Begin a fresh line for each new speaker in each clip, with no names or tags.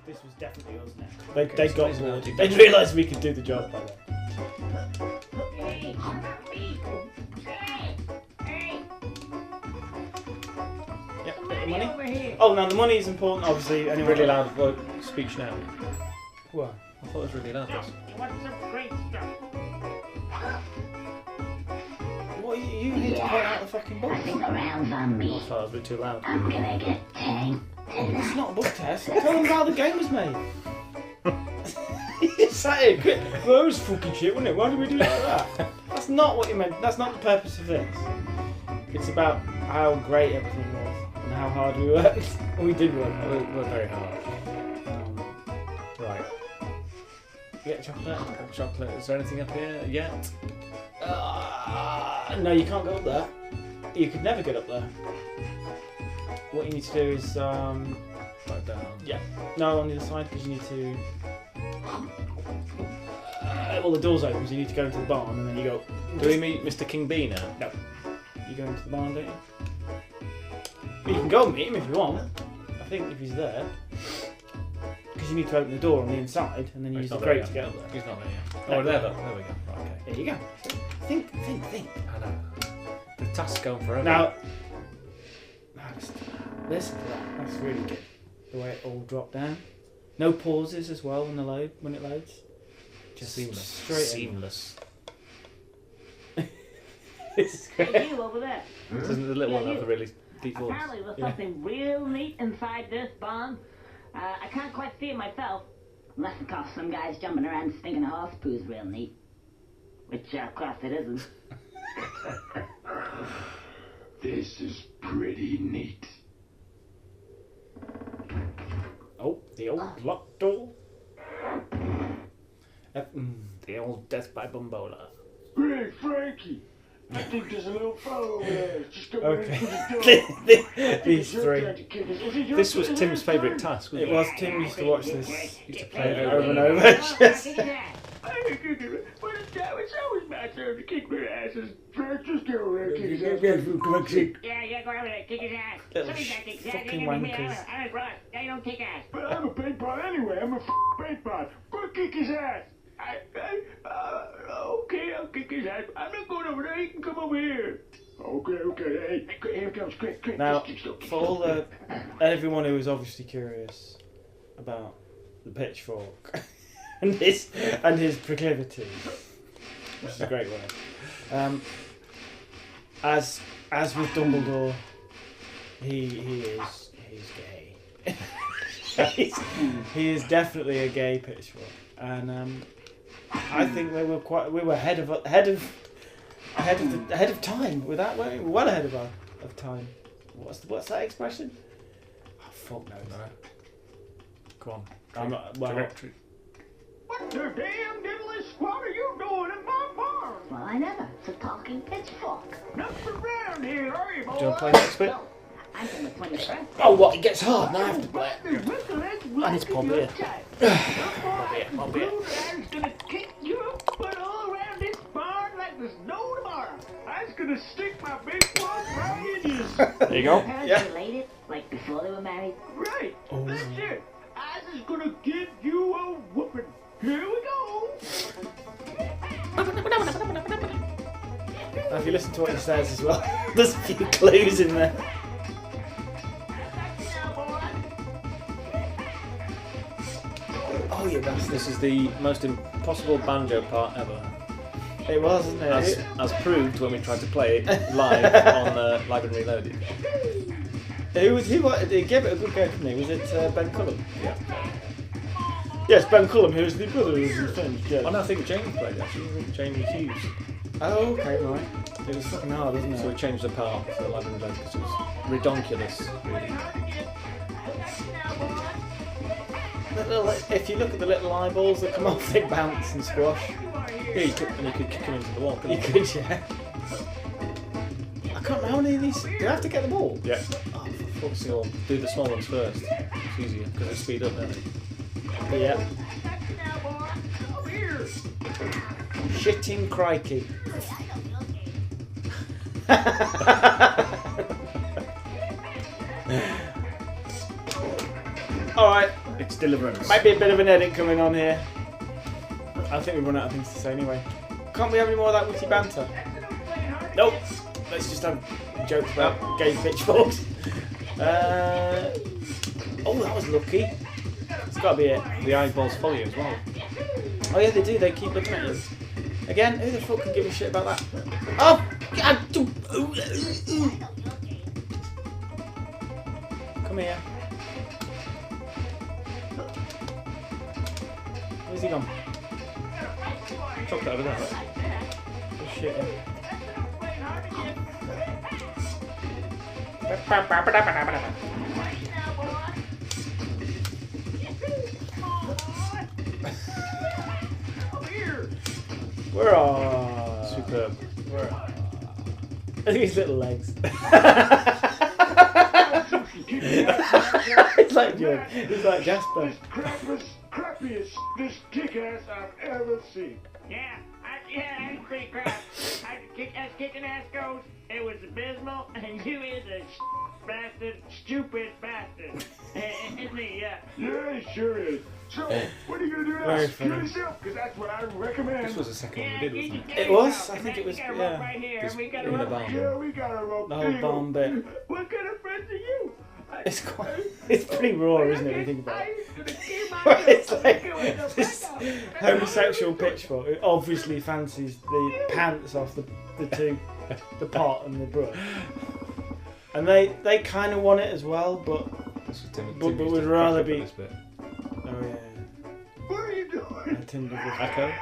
This was definitely us now.
Okay,
They
so
got
it's
bored.
now
They realised we could do the job by then. Yep, bit of money. Oh, now the money is important, obviously. Anyone
Really loud speech now.
What?
I thought it was really loud. This.
What are you here to point out the fucking book?
I think the round's on
I
me.
thought it was a bit too loud.
I'm gonna get tanked.
It's not a book test. Tell them how the game was made. You sat here, quick. Well, that was fucking shit, wasn't it? Why did we do it like that? That's not what you meant. That's not the purpose of this. It's about how great everything was and how hard we worked. We did work hard.
We're very hard. Right.
You get chocolate?
Chocolate. Is there anything up here yet?
No, you can't go up there. You could never get up there. What you need to do is,
Right down.
yeah, no, on the other side because you need to. Well, the door's open, so you need to go into the barn, and then you go.
Do we meet Mr. King B now?
No. You go into the barn, don't you? But you can go and meet him if you want. I think if he's there. Because you need to open the door on the inside, and then you use the crate to get up there.
He's not there yet. Oh, there we go. Right, okay.
There you go. Think.
I know. The task's going forever.
Now, listen to that. That's really good. The way it all dropped down. No pauses as well when it loads. Just
seamless.
straight in.
Seamless.
This is great.
Hey, you over there.
Doesn't the little one have a really deep voice?
Apparently there's something real neat inside this barn. I can't quite see it myself. Unless, of course, some guy's jumping around stinking horse poo's real neat. Which, of course, it isn't.
This is pretty neat.
Oh, the old locked door. The old death by Bumbola.
Hey, Frankie! I think there's a little fellow over there. Just come in through the door.
These three.
This was Tim's favourite task, wasn't
It
it?
was. Tim used to watch this. Used to play it
Yeah.
over and over. Just-
It's always my turn to kick their asses. Frank, just go over there and kick his ass.
Yeah, go over there, kick his ass.
Little
Somebody's gotta kick his ass.
fucking
You ain't gonna be
wankers.
I'm a brother. Yeah, you don't kick ass.
But I'm a paint pot anyway. I'm a paint pot. Go kick his ass. Okay, I'll kick his ass. I'm not going over there. He can come over here. Okay. Hey, here comes quick.
Now,
Kick still.
for all everyone who is obviously curious about the pitchfork and his proclivity, which is a great word. As with Dumbledore, he's gay. He is definitely a gay pitchfork, and I think we were ahead of time with that, weren't we? Well ahead of time. What's that expression? Oh, fuck knows.
No. Come on.
I'm not, well,
Directory.
What the damn devilish squad are you doing in my barn?
Well, I never. It's a talking pitchfork.
Nothing around here, are you, boy?
Do you want to play next bit?
No, I'm from the 21st.
oh, what? It gets hard. Now I have to play it.
I
need to pop here.
Pop here. I'm gonna kick your butt all around this barn like there's no tomorrow. I'm gonna stick my big one right in you.
There you go.
Parents
Yeah.
related, like before they were married.
Right.
Oh.
That's it. I just gonna give you a whooping. Here we go.
Now, if you listen to what he says as well, there's a few clues in there. Oh, you bastard.
This is the most impossible banjo part ever.
It was, wasn't it?
As proved when we tried to play it live on Live and Reloaded.
Who gave it a good go, didn't he? Was it Ben Cullum?
Yeah.
Yes, Ben Cullum, who was the brother of the friend. Yeah.
Oh, no, I think Jamie played it actually. I think Jamie Hughes.
Oh, okay, right. It was fucking hard, wasn't it?
So we changed the part for Live and Reloaded because it was redonkulous, really.
If you look at the little eyeballs that come off, they bounce and squash.
Yeah, you could kick him into the wall, couldn't
You could, yeah. I can't remember how many of these. Do you have to get the ball?
Yeah.
Oh,
Obviously, we'll do the small ones first. It's easier because they speed up, don't they?
yeah. Shitting crikey. Alright.
Next deliverance.
Might be a bit of an edit coming on here. I think we've run out of things to say anyway. Can't we have any more of that witty banter? Nope. Let's just have jokes about gay pitchforks. Oh, that was lucky. It's got to be it.
The eyeballs follow you as well.
Oh yeah, they do. They keep looking at you. Again, who the fuck can give a shit about that? Oh! Come here. Where's he gone?
Chuck that over there.
Oh shit. We're on.
Superb.
We're on. Look at his little legs. It's like Joe. It's like Jasper.
Crappiest, this kick-ass I've ever seen.
Yeah, that's pretty crap. As kicking ass goes, it was abysmal, and you is a bastard, stupid bastard. Isn't he? Yeah.
Yeah, it sure is. So, what are you gonna do now?
Very
Secure
funny.
yourself, because that's what I recommend.
This was the second one we did, wasn't it?
It was? I think it was,
We got a
yeah.
rope right here.
Just
We got a
in the
rope.
barn.
Yeah, we got a rope.
The whole barn bit.
What kind of friends are you?
It's quite. It's pretty raw, isn't it? When you think about it.
It's
It's like this homosexual pitchfork who obviously fancies the pants off the pot and the brush, and they kind of want it as well, but
This was Tim,
But
Tim used
would
to
rather
crack up
be-
at this bit.
oh yeah,
What are you doing?
Tinder with
Echo.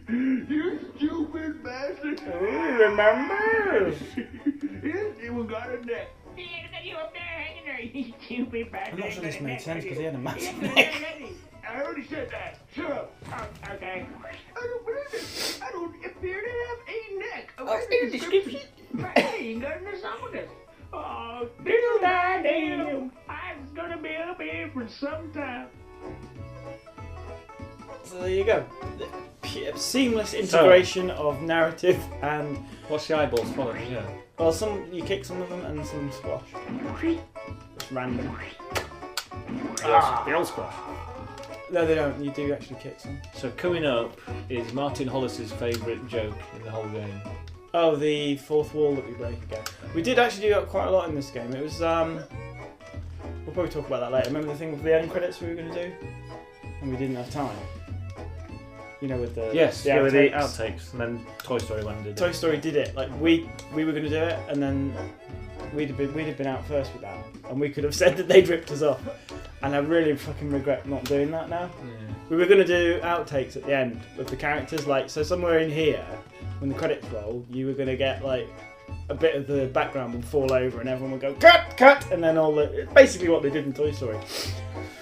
You stupid bastard.
Oh, remember?
This even got a neck.
Yeah, look at you up there hanging there, you stupid bastard.
I'm not sure this made sense because he had a massive
Yeah,
neck.
I already said that. Shut up.
Okay.
I don't believe it. I don't appear to have a neck.
Oh, in the description. Hey, you got an esophagus. Oh, diddle-da-dam. I'm gonna be up here for some time.
So there you go. Seamless integration of narrative and
What's the eyeballs following? Yeah.
well, some you kick some of them and some squash. Just random.
The old squash.
No, they don't. You do actually kick some.
So coming up is Martin Hollis's favourite joke in the whole game.
Oh, the fourth wall that we break again. We did actually do that quite a lot in this game. It was we'll probably talk about that later. Remember the thing with the end credits we were going to do, and we didn't have time. You know, with the
Yes,
the
yeah, with the
outtakes.
outtakes, and then Toy Story one did.
Toy Story did it. Like we were going to do it, and then we'd have been out first with that, and we could have said that they'd ripped us off. And I really fucking regret not doing that now.
Yeah.
We were going to do outtakes at the end with the characters, like so somewhere in here, when the credits roll, you were going to get like a bit of the background would fall over, and everyone would go cut, cut, and then all the basically what they did in Toy Story.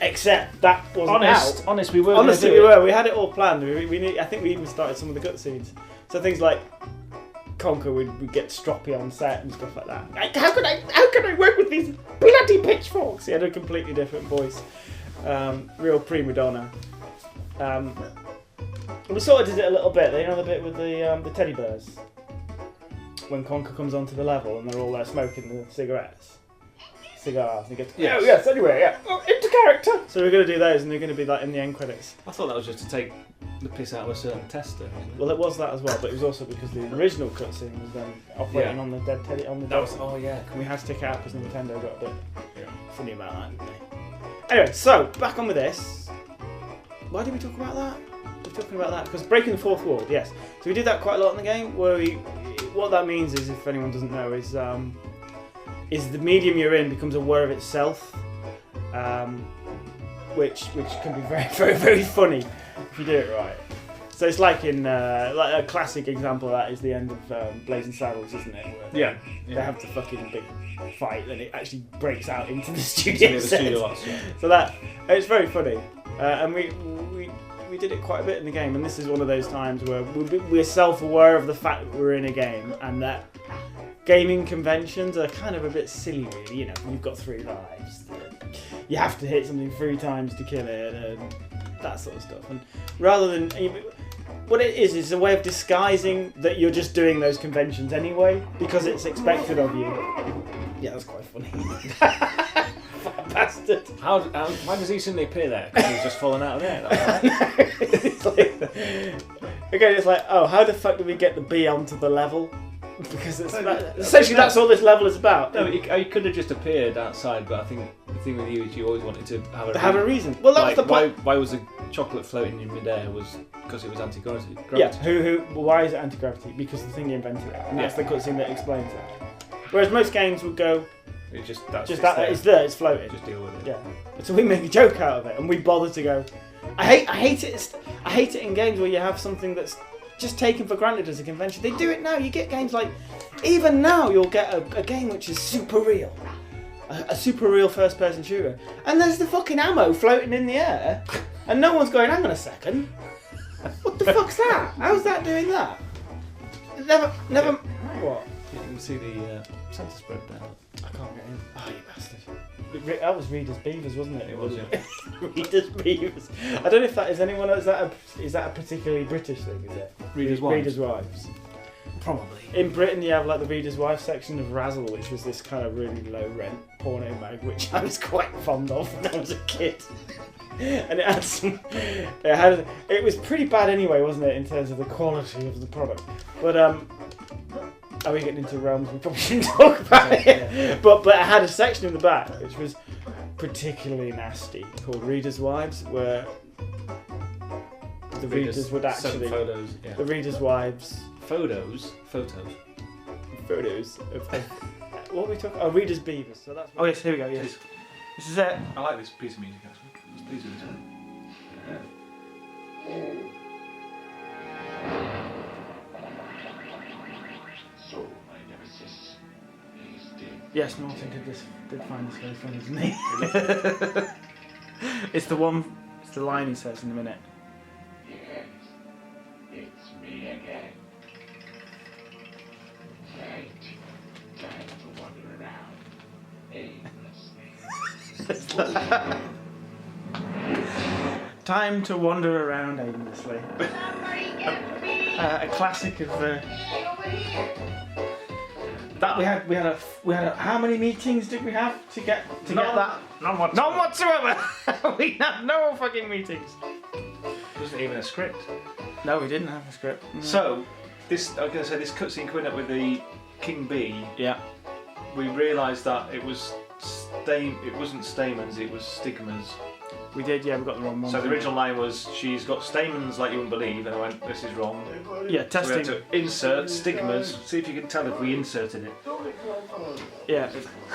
Except that wasn't out.
Honest, we were.
Honestly,
gonna
we
do it.
were. We had it all planned. I think we even started some of the cutscenes. So things like Conker would get stroppy on set and stuff like that. Like, how could I work with these bloody pitchforks? He had a completely different voice, real prima donna. We sort of did it a little bit. You know the bit with the teddy bears when Conker comes onto the level and they're all there smoking the cigars. And he gets,
Yes.
oh yes, anyway, yeah. Oh, into character. So we're going to do those and they're going to be like in the end credits.
I thought that was just to take the piss out of a certain tester. Wasn't it?
Well, it was that as well, but it was also because the original cutscene was then operating
Yeah.
on the dead teddy, on the
That was.
dead.
Oh yeah.
We had to take it out because Nintendo got a bit funny about that, didn't they? Anyway, so back on with this. Why did we talk about that? We're talking about that because breaking the fourth wall, yes. So we did that quite a lot in the game. Where what that means is, if anyone doesn't know, is the medium you're in becomes aware of itself, which can be very, very, very funny if you do it right. So it's like in like a classic example of that is the end of Blazing Saddles, isn't it? Where
Yeah.
they have the fucking big fight, and it actually breaks out into the
It's
studio.
near the
set.
studio lots, yeah.
So that it's very funny, and we did it quite a bit in the game. And this is one of those times where we're self-aware of the fact that we're in a game, and that gaming conventions are kind of a bit silly, really. You know, you've got 3 lives, you have to hit something 3 times to kill it, and that sort of stuff. And rather than what it is a way of disguising that you're just doing those conventions anyway because it's expected of you. Yeah, that's quite funny. bastard.
Why does he suddenly appear there? Because he was just falling out of there. That was right.
It's like, again, it's like, oh, how the fuck do we get the bee onto the level? Because it's essentially that's all this level is about.
No, he could have just appeared outside, but I think the thing with you is you always wanted to have a
reason. Well, that was the point.
Why was the chocolate floating in midair? Was because it was anti-gravity.
Yeah. Why is it anti-gravity? Because the thing invented it, and that's the cutscene that explains it. Whereas most games would go, it's there, it's floating.
Just deal with it.
Yeah. So we make a joke out of it, and we bother to go. I hate it. I hate it in games where you have something that's just taken for granted as a convention. They do it now. You get games like, even now, you'll get a game which is super real, a super real first-person shooter, and there's the fucking ammo floating in the air, and no one's going, hang on a second, what the fuck's that? How's that doing that? Never. What?
You can see the sensor spread down.
I can't get in. Oh, you bastard. That was Reader's Beavers, wasn't it?
It was, yeah.
Reader's Beavers. I don't know if that is anyone. Is that a particularly British thing? Is it?
Reader's Wives.
Reader's Wives.
Probably.
In Britain, you have like the Reader's Wives section of Razzle, which was this kind of really low rent porno mag, which I was quite fond of when I was a kid. And it was pretty bad anyway, wasn't it, in terms of the quality of the product? But are we getting into realms we probably shouldn't talk about it? Yeah. But it had a section in the back which was particularly nasty called Reader's Wives, where the readers would actually
photos. Yeah.
The Reader's Wives
photos
of what are we talking? Oh, Reader's Beavers. So that's. Oh yes, here we go. Yes, this is it.
I like this piece of music actually. Please do this one.
So, my nemesis, he's dead.
Yes, Norton did find this very funny, didn't he? It's the line he says in a minute.
Yes, it's me again. Right, time to wander around aimlessly.
Time to wander around aimlessly. A classic of. That we had a how many meetings did we have to get that?
None whatsoever.
None whatsoever. We had no fucking meetings.
There wasn't even a script.
No, we didn't have a script. No.
So this cutscene coming up with the King Bee.
Yeah.
We realised that it wasn't stamens, it was stigmas.
We did, yeah, we got the wrong one.
So the original line was, she's got stamens like you wouldn't believe, and I went, this is wrong.
Yeah,
So
testing.
we had to insert stigmas, see if you can tell if we inserted it.
Yeah,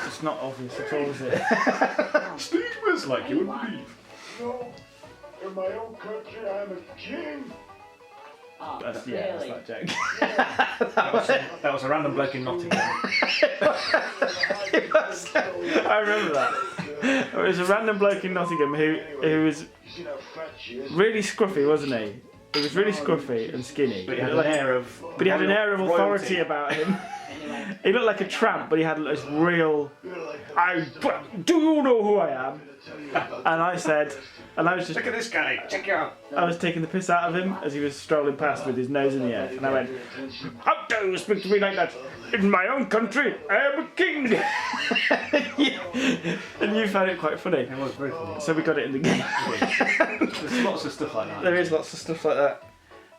it's not obvious at all, is it?
Stigmas like you wouldn't believe.
No, in my own country, I'm a king.
Oh,
That's
really?
that joke.
That was a random bloke in Nottingham.
I remember that. It was a random bloke in Nottingham who was really scruffy, wasn't he? He was really scruffy and skinny.
But he had an air of
authority about him. He looked like a tramp, but he had this real. Do you know who I am? And I said, and I was just.
Look at this guy, check you out.
I was taking the piss out of him as he was strolling past with his nose in the air, and I went, "How dare you speak to me like that? In my own country, I am a king." And you found it quite funny.
It was very funny.
So we got it in the game.
There's lots of stuff like that.
There is lots of stuff like that.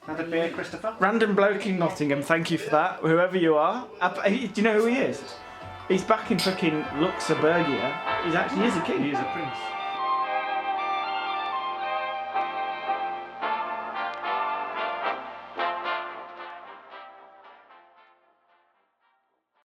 Another beer, Christopher?
Random bloke in Nottingham, thank you for that, whoever you are. Do you know who he is? He's back in fucking Luxembourgia. He actually is a king.
He is a prince.